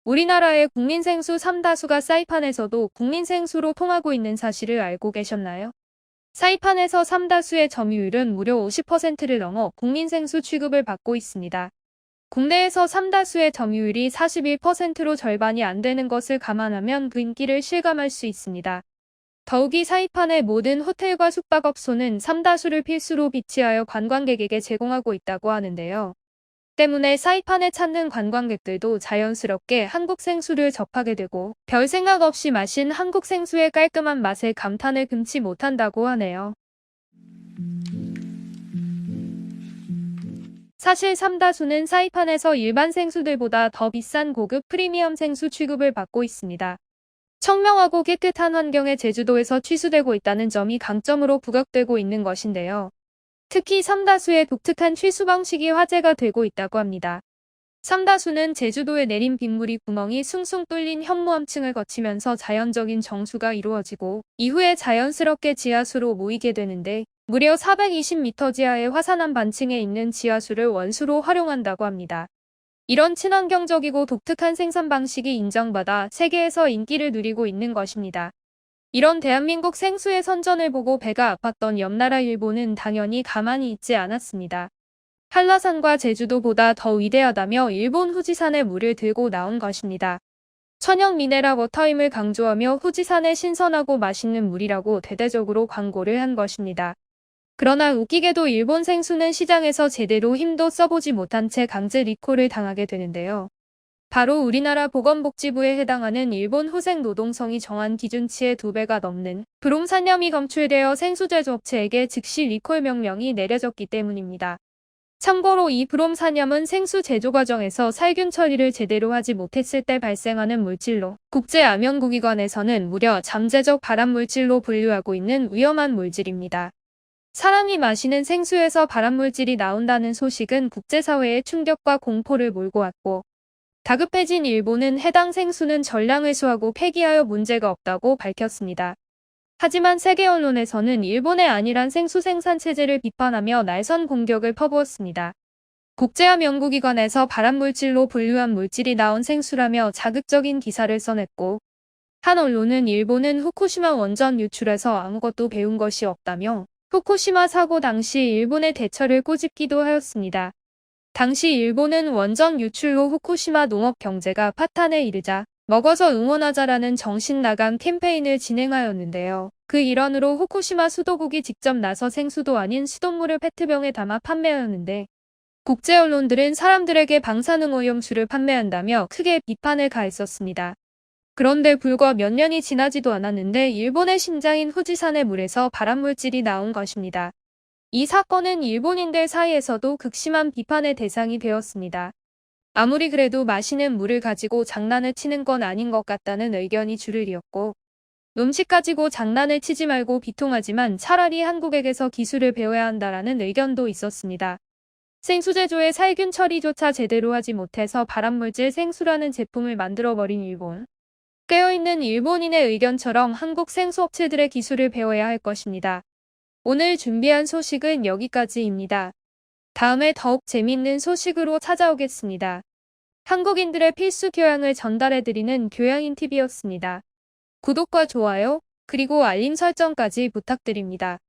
우리나라의 국민생수 3다수가 사이판에서도 국민생수로 통하고 있는 사실을 알고 계셨나요? 사이판에서 3다수의 점유율은 무려 50%를 넘어 국민생수 취급을 받고 있습니다. 국내에서 3다수의 점유율이 41%로 절반이 안 되는 것을 감안하면 그 인기를 실감할 수 있습니다. 더욱이 사이판의 모든 호텔과 숙박업소는 3다수를 필수로 비치하여 관광객에게 제공하고 있다고 하는데요. 때문에 사이판에 찾는 관광객들도 자연스럽게 한국 생수를 접하게 되고 별 생각 없이 마신 한국 생수의 깔끔한 맛에 감탄을 금치 못한다고 하네요. 사실 삼다수는 사이판에서 일반 생수들보다 더 비싼 고급 프리미엄 생수 취급을 받고 있습니다. 청명하고 깨끗한 환경의 제주도에서 취수되고 있다는 점이 강점으로 부각되고 있는 것인데요. 특히 삼다수의 독특한 취수 방식이 화제가 되고 있다고 합니다. 삼다수는 제주도에 내린 빗물이 구멍이 숭숭 뚫린 현무암층을 거치면서 자연적인 정수가 이루어지고 이후에 자연스럽게 지하수로 모이게 되는데 무려 420m 지하의 화산암 반층에 있는 지하수를 원수로 활용한다고 합니다. 이런 친환경적이고 독특한 생산 방식이 인정받아 세계에서 인기를 누리고 있는 것입니다. 이런 대한민국 생수의 선전을 보고 배가 아팠던 옆나라 일본은 당연히 가만히 있지 않았습니다. 한라산과 제주도보다 더 위대하다며 일본 후지산의 물을 들고 나온 것입니다. 천연 미네랄 워터임을 강조하며 후지산의 신선하고 맛있는 물이라고 대대적으로 광고를 한 것입니다. 그러나 웃기게도 일본 생수는 시장에서 제대로 힘도 써보지 못한 채 강제 리콜을 당하게 되는데요. 바로 우리나라 보건복지부에 해당하는 일본 후생 노동성이 정한 기준치의 2배가 넘는 브롬산염이 검출되어 생수 제조업체에게 즉시 리콜 명령이 내려졌기 때문입니다. 참고로 이 브롬산염은 생수 제조 과정에서 살균 처리를 제대로 하지 못했을 때 발생하는 물질로 국제암연구기관에서는 무려 잠재적 발암물질로 분류하고 있는 위험한 물질입니다. 사람이 마시는 생수에서 발암물질이 나온다는 소식은 국제사회에 충격과 공포를 몰고 왔고 다급해진 일본은 해당 생수는 전량 회수하고 폐기하여 문제가 없다고 밝혔습니다. 하지만 세계 언론에서는 일본의 안일한 생수 생산 체제를 비판하며 날선 공격을 퍼부었습니다. 국제암연구기관에서 발암물질로 분류한 물질이 나온 생수라며 자극적인 기사를 써냈고 한 언론은 일본은 후쿠시마 원전 유출에서 아무것도 배운 것이 없다며 후쿠시마 사고 당시 일본의 대처를 꼬집기도 하였습니다. 당시 일본은 원전 유출로 후쿠시마 농업 경제가 파탄에 이르자 먹어서 응원하자라는 정신 나간 캠페인을 진행하였는데요. 그 일환으로 후쿠시마 수도국이 직접 나서 생수도 아닌 수돗물을 페트병에 담아 판매하였는데 국제 언론들은 사람들에게 방사능오염수를 판매한다며 크게 비판을 가했었습니다. 그런데 불과 몇 년이 지나지도 않았는데 일본의 심장인 후지산의 물에서 발암물질이 나온 것입니다. 이 사건은 일본인들 사이에서도 극심한 비판의 대상이 되었습니다. 아무리 그래도 마시는 물을 가지고 장난을 치는 건 아닌 것 같다는 의견이 줄을 이었고 음식 가지고 장난을 치지 말고 비통하지만 차라리 한국에게서 기술을 배워야 한다라는 의견도 있었습니다. 생수 제조의 살균 처리조차 제대로 하지 못해서 발암물질 생수라는 제품을 만들어버린 일본. 깨어있는 일본인의 의견처럼 한국 생수업체들의 기술을 배워야 할 것입니다. 오늘 준비한 소식은 여기까지입니다. 다음에 더욱 재밌는 소식으로 찾아오겠습니다. 한국인들의 필수 교양을 전달해드리는 교양인TV였습니다. 구독과 좋아요, 그리고 알림 설정까지 부탁드립니다.